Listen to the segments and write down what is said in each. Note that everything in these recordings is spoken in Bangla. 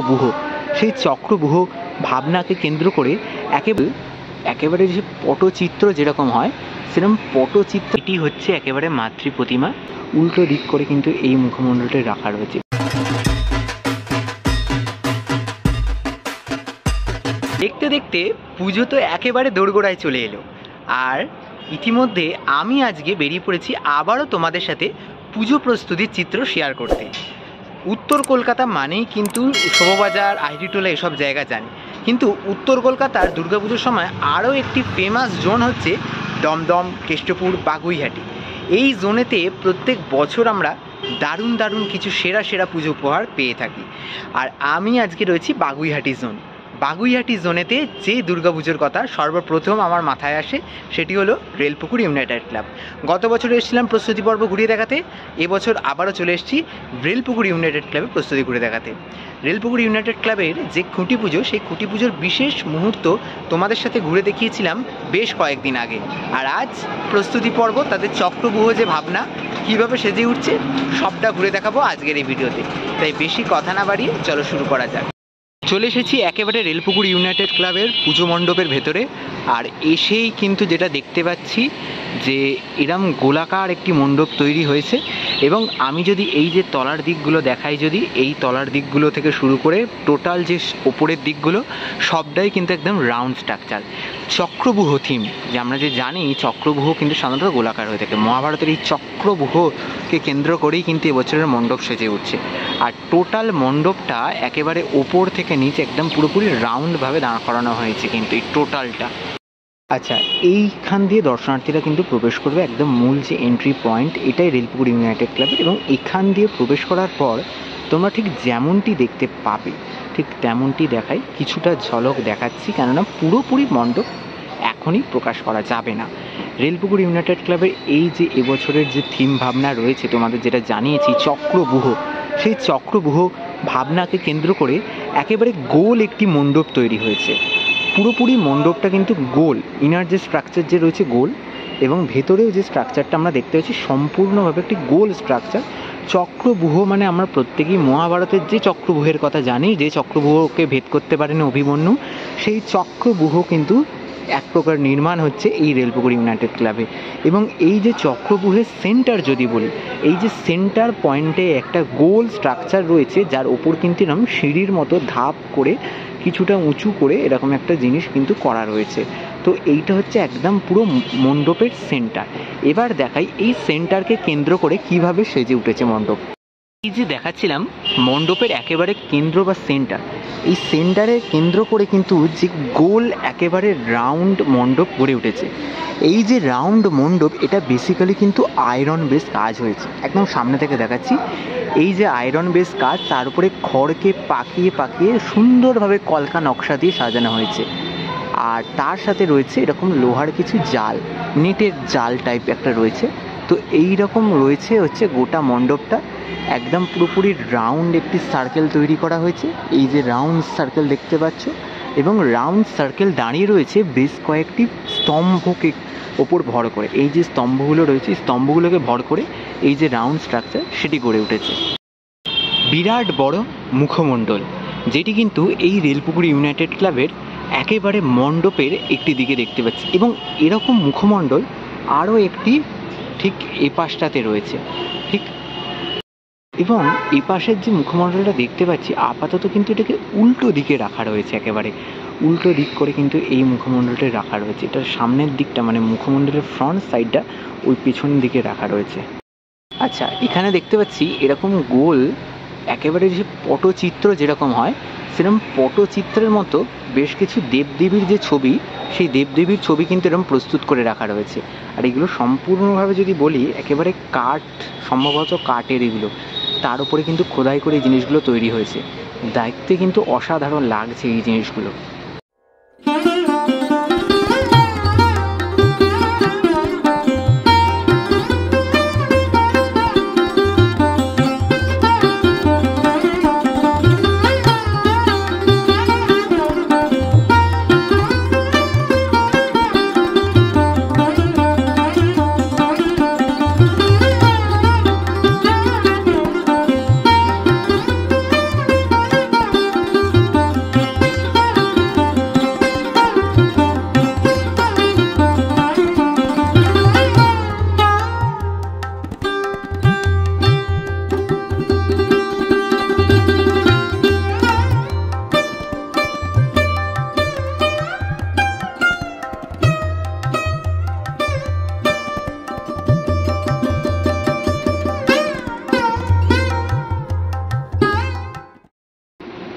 চক্রব্যূহ, সেই চক্রব্যূহ ভাবনাকে কেন্দ্র করে একেবারে যে পটচিত্র যেরকম হয় সেরকম পটচিত্র, এটি হচ্ছে একেবারে মাতৃ প্রতিমা। উল্টো দিক করে কিন্তু এই মুখমণ্ডলটা রাখা রয়েছে। দেখতে দেখতে পুজো তো একেবারে দোরগোড়ায় চলে এলো, আর ইতিমধ্যে আমি আজকে বেরিয়ে পড়েছি আবারও তোমাদের সাথে পুজো প্রস্তুতির চিত্র শেয়ার করতে। উত্তর কলকাতা মানেই কিন্তু শোভাবাজার, আইটিটোলা এসব জায়গা জানি, কিন্তু উত্তর কলকাতার দুর্গাপুজোর সময় আরও একটি ফেমাস জোন হচ্ছে দমদম, কেষ্টপুর, বাগুইহাটি। এই জোনেতে প্রত্যেক বছর আমরা দারুণ দারুণ কিছু সেরা সেরা পুজো উপহার পেয়ে থাকি। আর আমি আজকে রয়েছি বাগুইহাটি জোন। বাগুইহাটি জোনেতে যে দুর্গাপুজোর কথা সর্বপ্রথম আমার মাথায় আসে সেটি হলো রেলপুকুর ইউনাইটেড ক্লাব। গত বছর এসেছিলাম প্রস্তুতি পর্ব ঘুরিয়ে দেখাতে, এবছর আবারও চলে এসেছি রেলপুকুর ইউনাইটেড ক্লাবে প্রস্তুতি ঘুরে দেখাতে। রেলপুকুর ইউনাইটেড ক্লাবের যে খুঁটি পুজো, সেই খুঁটি পুজোর বিশেষ মুহূর্ত তোমাদের সাথে ঘুরে দেখিয়েছিলাম বেশ কয়েকদিন আগে। আর আজ প্রস্তুতি পর্ব, তাদের চক্রব্যূহ যে ভাবনা কীভাবে সেজে উঠছে সবটা ঘুরে দেখাবো আজকের এই ভিডিওতে। তাই বেশি কথা না বাড়িয়ে চলো শুরু করা যাক। চলে এসেছি একেবারে রেলপুকুর ইউনাইটেড ক্লাবের পুজো মণ্ডপের ভেতরে। আর এসেই কিন্তু যেটা দেখতে পাচ্ছি যে এরম গোলাকার একটি মণ্ডপ তৈরি হয়েছে, এবং আমি যদি এই যে তলার দিকগুলো দেখাই, যদি এই তলার দিকগুলো থেকে শুরু করে টোটাল যে ওপরের দিকগুলো সবটাই কিন্তু একদম রাউন্ড স্ট্রাকচার, চক্রব্যূহ থিম। যে আমরা যে জানি চক্রব্যূহ কিন্তু সাধারণত গোলাকার হয়ে থাকে, মহাভারতের এই চক্রব্যূহকে কেন্দ্র করেই কিন্তু এবছরের মণ্ডপ সেজে উঠছে। আর টোটাল মণ্ডপটা একেবারে ওপর থেকে নিচে একদম পুরোপুরি রাউন্ডভাবে দাঁড় করানো হয়েছে কিন্তু এই টোটালটা। আচ্ছা, এইখান দিয়ে দর্শনার্থীরা কিন্তু প্রবেশ করবে, একদম মূল যে এন্ট্রি পয়েন্ট এটাই রেলপুকুর ইউনাইটেড ক্লাবের, এবং এখান দিয়ে প্রবেশ করার পর তোমরা ঠিক যেমনটি দেখতে পাবে ঠিক তেমনটি দেখাই, কিছুটা ঝলক দেখাচ্ছি, কেননা পুরোপুরি মণ্ডপ এখনই প্রকাশ করা যাবে না। রেলপুকুর ইউনাইটেড ক্লাবের এই যে এবছরের যে থিম ভাবনা রয়েছে, তোমাদের যেটা জানিয়েছি চক্রব্যূহ, সেই চক্রব্যূহ ভাবনাকে কেন্দ্র করে একেবারে গোল একটি মণ্ডপ তৈরি হয়েছে। পুরোপুরি মণ্ডপটা কিন্তু গোল, ইনার যে স্ট্রাকচার যে রয়েছে গোল, এবং ভেতরেও যে স্ট্রাকচারটা আমরা দেখতে পাচ্ছি সম্পূর্ণভাবে একটি গোল স্ট্রাকচার। চক্রব্যূহ মানে আমরা প্রত্যেকেই মহাভারতের যে চক্রব্যূহের কথা জানি, যে চক্রব্যূহকে ভেদ করতে পারেন অভিমন্যু, সেই চক্রব্যূহ কিন্তু এক প্রকার নির্মাণ হচ্ছে এই রেলপুকুর ইউনাইটেড ক্লাবে। এবং এই যে চক্রব্যূহের সেন্টার যদি বলি, এই যে সেন্টার পয়েন্টে একটা গোল স্ট্রাকচার রয়েছে, যার ওপর কিন্তু এরকম সিঁড়ির মতো ধাপ করে কিছুটা উঁচু করে এরকম একটা জিনিস কিন্তু করা রয়েছে। তো এইটা হচ্ছে একদম পুরো মণ্ডপের সেন্টার। এবার দেখাই এই সেন্টারকে কেন্দ্র করে কিভাবে সেজে উঠেছে মণ্ডপ। এই যে দেখাচ্ছিলাম মণ্ডপের একেবারে কেন্দ্র বা সেন্টার, এই সেন্টারের কেন্দ্র করে কিন্তু যে গোল একেবারে রাউন্ড মণ্ডপ গড়ে উঠেছে। এই যে রাউন্ড মণ্ডপ, এটা বেসিক্যালি কিন্তু আয়রন বেস কাজ হয়েছে। একদম সামনে থেকে দেখাচ্ছি, এই যে আয়রন বেস কাজ, তার উপরে খড়কে পাকিয়ে পাকিয়ে সুন্দরভাবে কলকা নকশা দিয়ে সাজানো হয়েছে। আর তার সাথে রয়েছে এরকম লোহার কিছু জাল, নেটের জাল টাইপ একটা রয়েছে। তো এই রকম রয়েছে হচ্ছে গোটা মণ্ডপটা, একদম পুরোপুরি রাউন্ড একটি সার্কেল তৈরি করা হয়েছে। এই যে রাউন্ড সার্কেল দেখতে পাচ্ছ, এবং রাউন্ড সার্কেল দাঁড়িয়ে রয়েছে বেশ কয়েকটি স্তম্ভকে ওপর ভর করে। এই যে স্তম্ভগুলো রয়েছে, স্তম্ভগুলোকে ভর করে এই যে রাউন্ড স্ট্রাকচার সেটি গড়ে উঠেছে। বিরাট বড় মুখমণ্ডল, যেটি কিন্তু এই রেলপুকুর ইউনাইটেড ক্লাবের একেবারে মণ্ডপের একটি দিকে দেখতে পাচ্ছি, এবং এরকম মুখমণ্ডল আরও একটি ঠিক এ পাশটাতে রয়েছে ঠিক। এবং এই পাশের যে মুখমণ্ডলটা দেখতে পাচ্ছি আপাতত কিন্তু এটাকে উল্টো দিকে রাখা রয়েছে, একেবারে উল্টো দিক করে কিন্তু এই মুখমণ্ডলটা রাখা রয়েছে। এটার সামনের দিকটা মানে মুখমণ্ডলের ফ্রন্ট সাইডটা ওই পেছন দিকে রাখা রয়েছে। আচ্ছা, এখানে দেখতে পাচ্ছি এরকম গোল একেবারে যে পটচিত্র যেরকম হয় সেরকম পটচিত্রের মতো বেশ কিছু দেবদেবীর যে ছবি, সেই দেবদেবীর ছবি কিন্তু এরকম প্রস্তুত করে রাখা রয়েছে। আর এগুলো সম্পূর্ণভাবে যদি বলি একেবারে কাঠ, সম্ভবত কাঠের এগুলো, তার উপরে কিন্তু খোদাই করে এই জিনিসগুলো তৈরি হয়েছে। দেখতে কিন্তু অসাধারণ লাগছে এই জিনিসগুলো।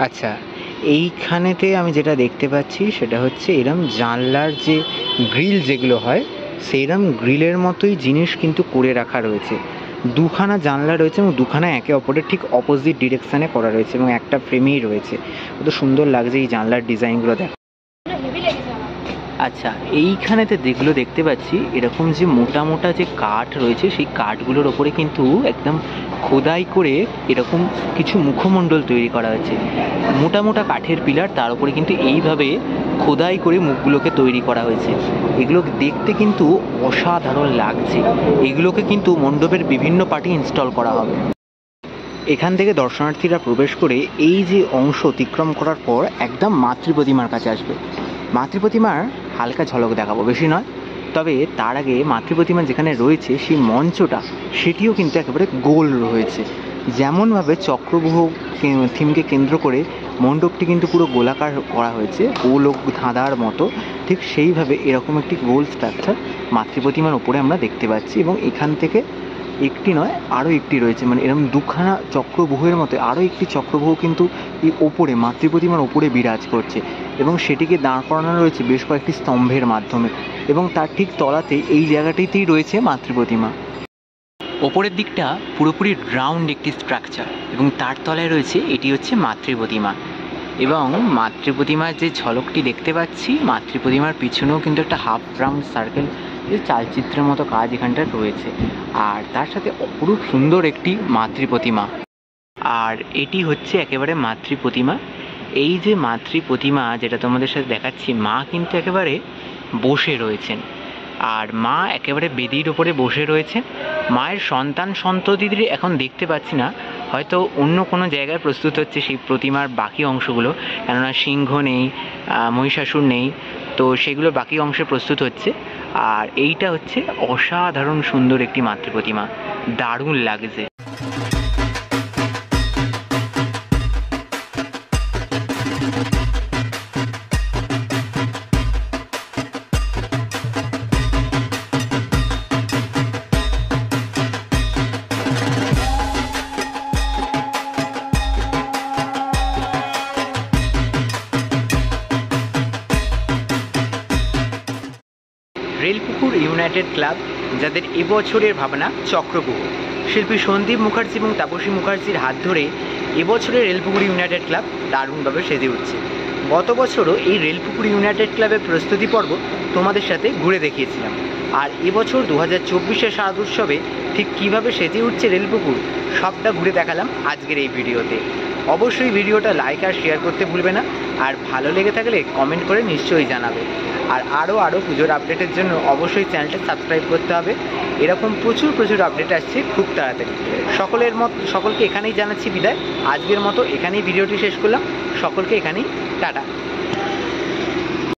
আচ্ছা, এইখানেতে আমি যেটা দেখতে পাচ্ছি সেটা হচ্ছে এরম জানলার যে গ্রিল যেগুলো হয় সেইরকম গ্রিলের মতোই জিনিস কিন্তু করে রাখা রয়েছে। দুখানা জানলা রয়েছে এবং দুখানা একে অপরের ঠিক অপোজিট ডিরেকশানে করা রয়েছে এবং একটা ফ্রেমেই রয়েছে। কত সুন্দর লাগছে এই জানলার ডিজাইনগুলো দেখো। আচ্ছা, এইখানেতে যেগুলো দেখতে পাচ্ছি এরকম যে মোটা মোটা যে কাঠ রয়েছে সেই কাঠগুলোর ওপরে কিন্তু একদম খোদাই করে এরকম কিছু মুখমণ্ডল তৈরি করা হয়েছে। মোটা মোটা কাঠের পিলার, তার উপরে কিন্তু এইভাবে খোদাই করে মুখগুলোকে তৈরি করা হয়েছে। এগুলো দেখতে কিন্তু অসাধারণ লাগছে। এগুলোকে কিন্তু মণ্ডপের বিভিন্ন পার্টে ইনস্টল করা হবে। এখান থেকে দর্শনার্থীরা প্রবেশ করে এই যে অংশ অতিক্রম করার পর একদম মাতৃ প্রতিমার কাছে আসবে। মাতৃ প্রতিমার হালকা ঝলক দেখাবো, বেশি নয়। তবে তার আগে মাতৃ প্রতিমা যেখানে রয়েছে সেই মঞ্চটা সেটিও কিন্তু একেবারে গোল রয়েছে। যেমনভাবে চক্রব্যূহ থিমকে কেন্দ্র করে মণ্ডপটি কিন্তু পুরো গোলাকার করা হয়েছে, গোল ধাঁধার মতো, ঠিক সেইভাবে এরকম একটি গোল স্ট্রাকচার মাতৃ প্রতিমার ওপরে আমরা দেখতে পাচ্ছি। এবং এখান থেকে একটি নয় আরও একটি রয়েছে, মানে এরকম দুখানা চক্রব্যূহের মতো আরও একটি চক্রব্যূহ কিন্তু এই ওপরে মাতৃ প্রতিমার ওপরে বিরাজ করছে এবং সেটিকে দাঁড় করানো রয়েছে বেশ কয়েকটি স্তম্ভের মাধ্যমে। এবং তার ঠিক তলাতে এই জায়গাটিতেই রয়েছে মাতৃ প্রতিমা। ওপরের দিকটা পুরোপুরি রাউন্ড একটি স্ট্রাকচার এবং তার তলায় রয়েছে এটি হচ্ছে মাতৃ প্রতিমা। এবং মাতৃ প্রতিমার যে ঝলকটি দেখতে পাচ্ছি, মাতৃ প্রতিমার পিছনেও কিন্তু একটা হাফ রাউন্ড সার্কেল চালচিত্রের মতো কাজ এখানটায় রয়েছে। আর তার সাথে অপরূপ সুন্দর একটি মাতৃ প্রতিমা। আর এটি হচ্ছে একেবারে মাতৃ প্রতিমা। এই যে মাতৃ প্রতিমা যেটা তোমাদের সাথে দেখাচ্ছি, মা কিন্তু একেবারে বসে রয়েছেন। আর মা একেবারে বেদির ওপরে বসে রয়েছেন। মায়ের সন্তান সন্ততিদের এখন দেখতে পাচ্ছি না, হয়তো অন্য কোনো জায়গায় প্রস্তুত হচ্ছে সেই প্রতিমার বাকি অংশগুলো, কেননা সিংহ নেই, মহিষাসুর নেই, তো সেগুলো বাকি অংশে প্রস্তুত হচ্ছে। আর এইটা হচ্ছে অসাধারণ সুন্দর একটি মাতৃ প্রতিমা, দারুণ লাগছে। রেলপুকুর ইউনাইটেড ক্লাব, যাদের এবছরের ভাবনা চক্রব্যূহ, শিল্পী সন্দীপ মুখার্জি এবং তাপসী মুখার্জির হাত ধরে এবছরের রেলপুকুর ইউনাইটেড ক্লাব দারুণভাবে সেজে উঠছে। গত বছরও এই রেলপুকুর ইউনাইটেড ক্লাবের প্রস্তুতি পর্ব তোমাদের সাথে ঘুরে দেখিয়েছিলাম। আর এবছর 2024 শারদোৎসবে ঠিক কীভাবে সেজে উঠছে রেলপুকুর সবটা ঘুরে দেখালাম আজকের এই ভিডিওতে। অবশ্যই ভিডিওটা লাইক আর শেয়ার করতে ভুলবে না। আর ভালো লেগে থাকলে কমেন্ট করে নিশ্চয়ই জানাবে। আর আরও পুজোর আপডেটের জন্য অবশ্যই চ্যানেলটা সাবস্ক্রাইব করতে হবে। এরকম প্রচুর আপডেট আসছে খুব তাড়াতাড়ি। সকলকে এখানেই জানাচ্ছি বিদায়। আজকের মতো এখানেই ভিডিওটি শেষ করলাম। সকলকে এখানেই টাটা।